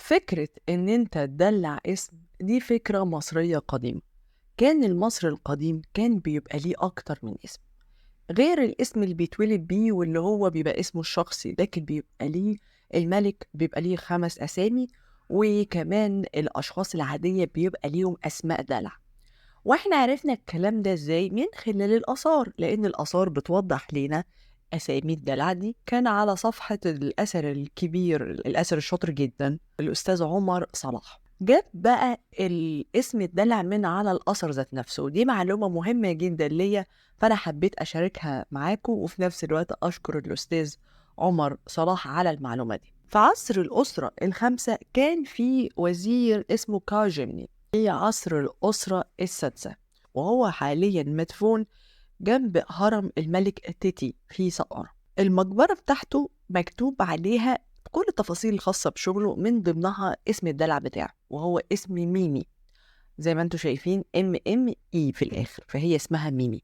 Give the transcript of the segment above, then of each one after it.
فكرة إن أنت تدلّع اسم دي فكرة مصرية قديمة. كان المصري القديم كان بيبقى ليه أكتر من اسم، غير الاسم اللي بيتولد بيه واللي هو بيبقى اسمه الشخصي، لكن بيبقى ليه الملك بيبقى ليه 5 أسامي، وكمان الأشخاص العادية بيبقى ليهم أسماء دلع. وإحنا عرفنا الكلام ده إزاي؟ من خلال الآثار، لإن الآثار بتوضّح لينا أسامي الدلع دي. كان على صفحة الأثر الكبير، الأثر الشاطر جدًا، الأستاذ عمر صلاح، جاب بقى الاسم الدلع من على الأثر ذات نفسه، ودي معلومة مهمة جدًا ليّا، فأنا حبيت أشاركها معاكم، وفي نفس الوقت أشكر الأستاذ عمر صلاح على المعلومة دي. في عصر الأسرة الخامسة كان في وزير اسمه كاظم في عصر الأسرة السادسة، وهو حاليا مدفون جنب هرم الملك تيتي في سقارة. المقبرة بتاعته مكتوب عليها كل التفاصيل الخاصة بشغله، من ضمنها اسم الدلع بتاعه، وهو اسم ميمي. زي ما انتم شايفين MME في الآخر، فهي اسمها ميمي.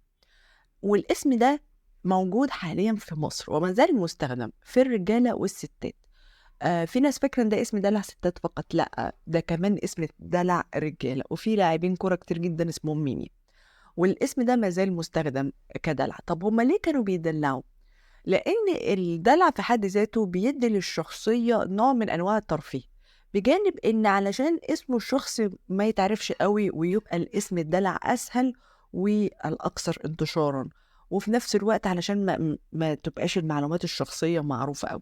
والاسم ده موجود حاليا في مصر وما زال مستخدم في الرجالة والستات. في ناس فاكرة إن ده اسم دلع ستات فقط، لأ، ده كمان اسم دلع رجالة، وفي لاعبين كورة كتير جدًا اسمهم ميمي، والاسم ده ما زال مستخدم كدلع. طب هُم ليه كانوا بيدلعوا؟ لإن الدلع في حد ذاته بيدّي للشخصية نوع من أنواع الترفيه، بجانب إن علشان اسمه الشخصي ما يتعرفش أوي، ويبقى الاسم الدلع أسهل والأكثر انتشارًا، وفي نفس الوقت علشان ما تبقاش المعلومات الشخصية معروفة أوي.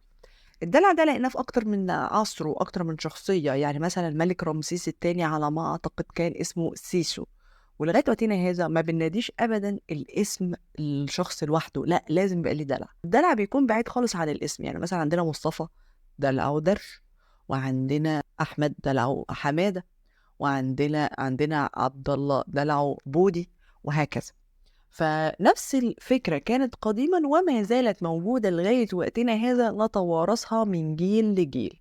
الدلع ده لقيناه في أكتر من عصر وأكتر من شخصية، يعني مثلًا الملك رمسيس التاني على ما أعتقد كان اسمه سيسو، ولغاية وقتنا هذا ما بنناديش أبدًا الاسم الشخص لوحده، لأ، لازم يبقى ليه دلع. الدلع بيكون بعيد خالص عن الاسم، يعني مثلًا عندنا مصطفى دلعه درش، وعندنا أحمد دلعه حمادة، وعندنا عبد الله دلعه بودي، وهكذا. فنفس الفكرة كانت قديمًا وما زالت موجودة لغاية وقتنا هذا، نتوارثها من جيل لجيل.